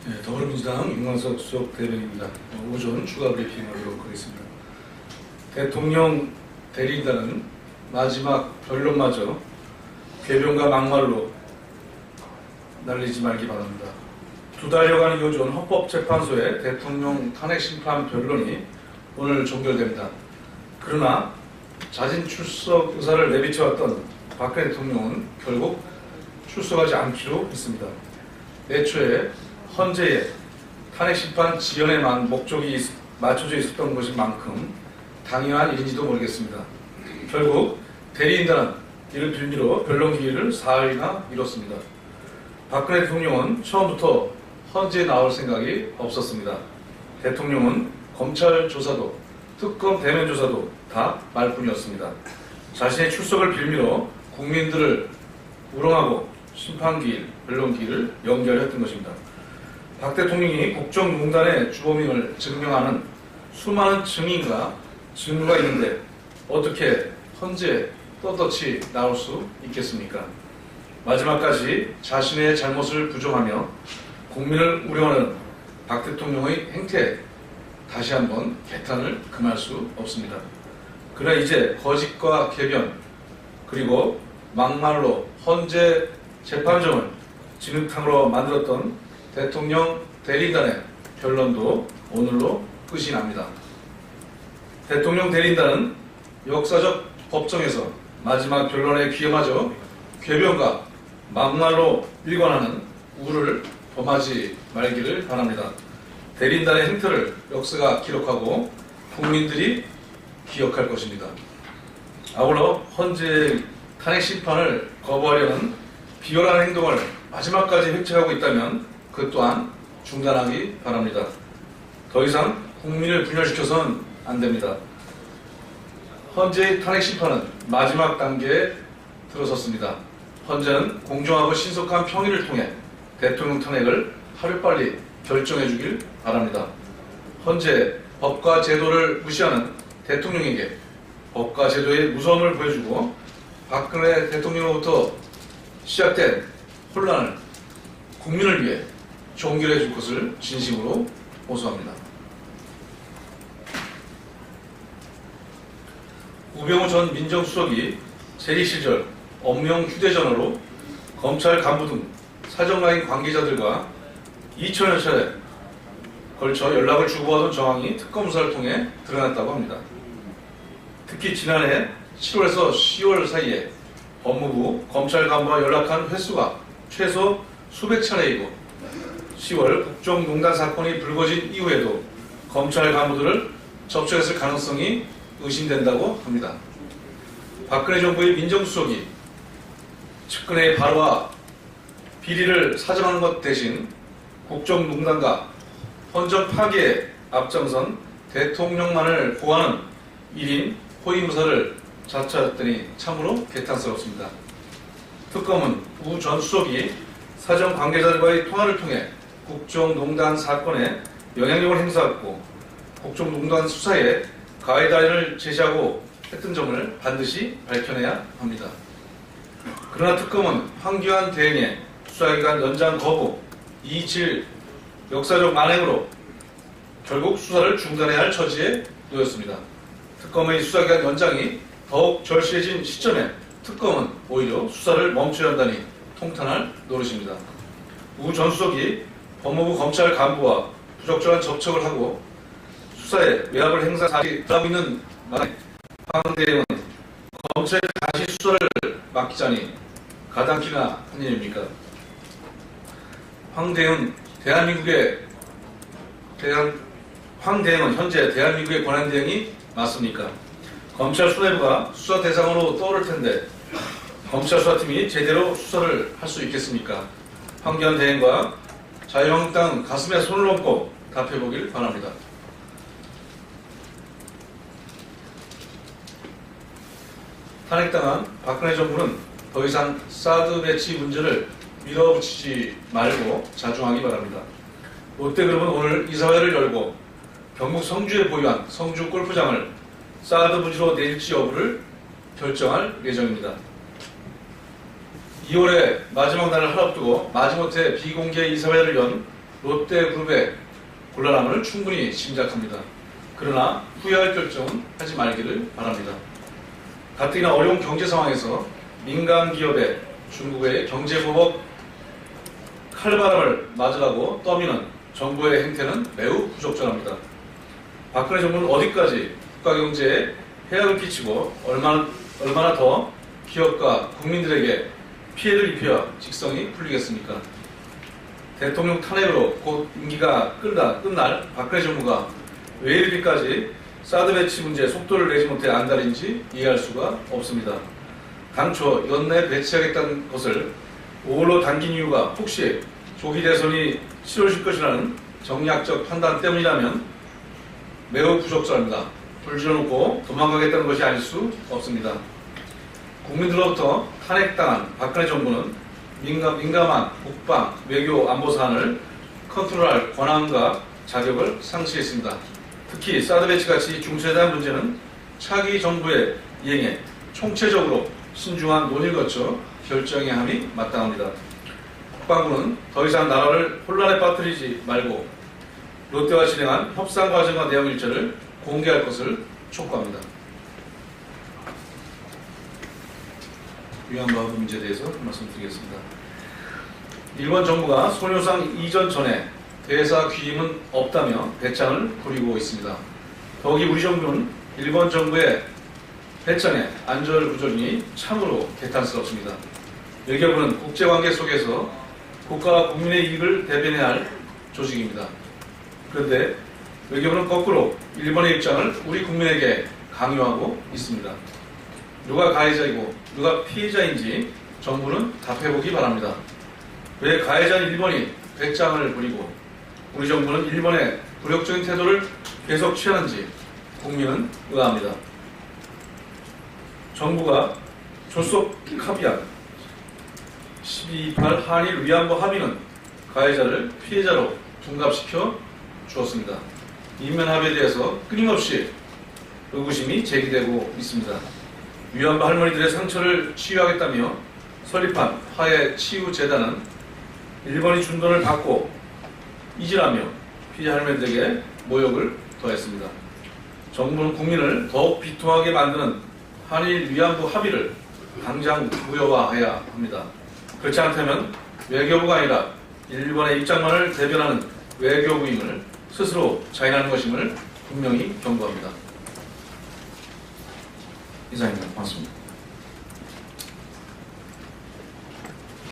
네, 더불어민주당 윤광석 수석 대변인입니다. 오전 추가 브리핑하도록 하겠습니다. 대통령 대리인단은 마지막 변론마저 궤변과 막말로 날리지 말기 바랍니다. 2달여간 이어져온 헌법재판소의 대통령 탄핵심판 변론이 오늘 종결됩니다. 그러나 자진 출석 의사를 내비쳐왔던 박근혜 대통령은 결국 출석하지 않기로 했습니다. 애초에 헌재에 탄핵심판 지연에만 목적이 맞춰져 있었던 것인 만큼 당연한 일인지도 모르겠습니다. 결국 대리인단은 이를 빌미로 변론 기일을 사흘이나 미뤘습니다. 박근혜 대통령은 처음부터 헌재에 나올 생각이 없었습니다. 대통령은 검찰 조사도 특검 대면 조사도 다 말뿐이었습니다. 자신의 출석을 빌미로 국민들을 우롱하고 심판기일, 변론기일을 연결했던 것입니다. 박 대통령이 국정농단의 주범임을 증명하는 수많은 증인과 증거가 있는데 어떻게 헌재에 떳떳이 나올 수 있겠습니까? 마지막까지 자신의 잘못을 부정하며 국민을 우려하는 박 대통령의 행태에 다시 한번 개탄을 금할 수 없습니다. 그러나 이제 거짓과 궤변 그리고 막말로 헌재 재판정을 진흙탕으로 만들었던 대통령 대리인단의 변론도 오늘로 끝이 납니다. 대통령 대리인단은 역사적 법정에서 마지막 변론의 기회마저 궤변과 막말로 일관하는 우를 범하지 말기를 바랍니다. 대리인단의 행태를 역사가 기록하고 국민들이 기억할 것입니다. 아울러 헌재 탄핵 심판을 거부하려는 비열한 행동을 마지막까지 획책하고 있다면 그 또한 중단하기 바랍니다. 더 이상 국민을 분열시켜서는 안 됩니다. 헌재의 탄핵 심판은 마지막 단계에 들어섰습니다. 헌재는 공정하고 신속한 평의를 통해 대통령 탄핵을 하루빨리 결정해 주길 바랍니다. 헌재 법과 제도를 무시하는 대통령에게 법과 제도의 무서움을 보여주고 박근혜 대통령으로부터 시작된 혼란을 국민을 위해 종결해 줄 것을 진심으로 호소합니다. 우병우 전 민정수석이 재리 시절 엄명 휴대전화로 검찰 간부 등 사정라인 관계자들과 2000여 차례 걸쳐 연락을 주고받은 정황이 특검 수사를 통해 드러났다고 합니다. 특히 지난해 7월에서 10월 사이에 법무부 검찰 간부와 연락한 횟수가 최소 수백 차례이고 10월 국정농단 사건이 불거진 이후에도 검찰 간부들을 접촉했을 가능성이 의심된다고 합니다. 박근혜 정부의 민정수석이 측근의 발화와 비리를 사정하는 것 대신 국정농단과 헌정 파괴에 앞장선 대통령만을 보호하는 1인 호위무사를 자처했더니 참으로 개탄스럽습니다. 특검은 우 전 수석이 사정 관계자들과의 통화를 통해 국정농단 사건에 영향력을 행사했고 국정농단 수사에 가이드라인을 제시하고 했던 점을 반드시 밝혀내야 합니다. 그러나 특검은 황교안 대행의 수사기간 연장 거부, 227 역사적 만행으로 결국 수사를 중단해야 할 처지에 놓였습니다. 특검의 수사기간 연장이 더욱 절실해진 시점에 특검은 오히려 수사를 멈춰야 한다니 통탄할 노릇입니다. 우 전 수석이 법무부 검찰 간부와 부적절한 접촉을 하고 수사에 외압을 행사하고 있는 만에 황 대행은 검찰에 다시 수사를 맡기자니 가당키나 한 일입니까? 황 대행은 현재 대한민국의 권한대행이 맞습니까? 검찰 수뇌부가 수사 대상으로 떠오를 텐데 검찰 수사팀이 제대로 수사를 할 수 있겠습니까? 황교안 대행과 자유한국당 가슴에 손을 얹고 답해보길 바랍니다. 탄핵당한 박근혜 정부는 더 이상 사드 배치 문제를 밀어붙이지 말고 자중하기 바랍니다. 롯데그룹은 오늘 이사회를 열고 경북 성주에 보유한 성주 골프장을 사드 부지로 내줄지 여부를 결정할 예정입니다. 2월에 마지막 날을 하루 앞두고 마지못해 비공개 이사회를 연 롯데그룹의 곤란함을 충분히 짐작합니다. 그러나 후회할 결정은 하지 말기를 바랍니다. 가뜩이나 어려운 경제 상황에서 민간 기업에 중국의 경제보복 칼바람을 맞으라고 떠미는 정부의 행태는 매우 부적절합니다. 박근혜 정부는 어디까지 국가경제에 해악을 끼치고 얼마나 더 기업과 국민들에게 피해를 입혀야 직성이 풀리겠습니까? 대통령 탄핵으로 곧 임기가 끝날 박근혜 정부가 왜 이렇게까지 사드 배치 문제에 속도를 내지 못해 안달인지 이해할 수가 없습니다. 당초 연내 배치하겠다는 것을 5월로 당긴 이유가 혹시 조기 대선이 치러질 것이라는 정략적 판단 때문이라면 매우 부적절합니다. 불질러놓고 도망가겠다는 것이 아닐 수 없습니다. 국민들로부터 탄핵당한 박근혜 정부는 민감한 국방, 외교, 안보 사안을 컨트롤할 권한과 자격을 상실했습니다. 특히 사드 배치같이 중세에 대한 문제는 차기 정부의 이행에 총체적으로 신중한 논의를 거쳐 결정해야 함이 마땅합니다. 국방부는 더 이상 나라를 혼란에 빠뜨리지 말고 롯데와 진행한 협상 과정과 내용 일체를 공개할 것을 촉구합니다. 위안부 문제에 대해서 말씀드리겠습니다. 일본 정부가 소녀상 이전 전에 대사 귀임은 없다며 배짱을 부리고 있습니다. 더욱이 우리 정부는 일본 정부의 배짱의 안절부절이 참으로 개탄스럽습니다. 외교부는 국제관계 속에서 국가와 국민의 이익을 대변해야 할 조직입니다. 그런데 외교부는 거꾸로 일본의 입장을 우리 국민에게 강요하고 있습니다. 누가 가해자이고 누가 피해자인지 정부는 답해보기 바랍니다. 왜 가해자인 일본이 배짱을 부리고 우리 정부는 일본의 굴욕적인 태도를 계속 취하는지 국민은 의아합니다. 정부가 조속 합의한 12.28 한일 위안부 합의는 가해자를 피해자로 둔갑시켜 주었습니다. 인면 합의에 대해서 끊임없이 의구심이 제기되고 있습니다. 위안부 할머니들의 상처를 치유하겠다며 설립한 화해치유재단은 일본이 준 돈을 받고 잊으라며 피해 할머니들에게 모욕을 더했습니다. 정부는 국민을 더욱 비통하게 만드는 한일 위안부 합의를 당장 무효화해야 합니다. 그렇지 않다면 외교부가 아니라 일본의 입장만을 대변하는 외교부임을 스스로 자인하는 것임을 분명히 경고합니다. 이상입니다. 고맙습니다.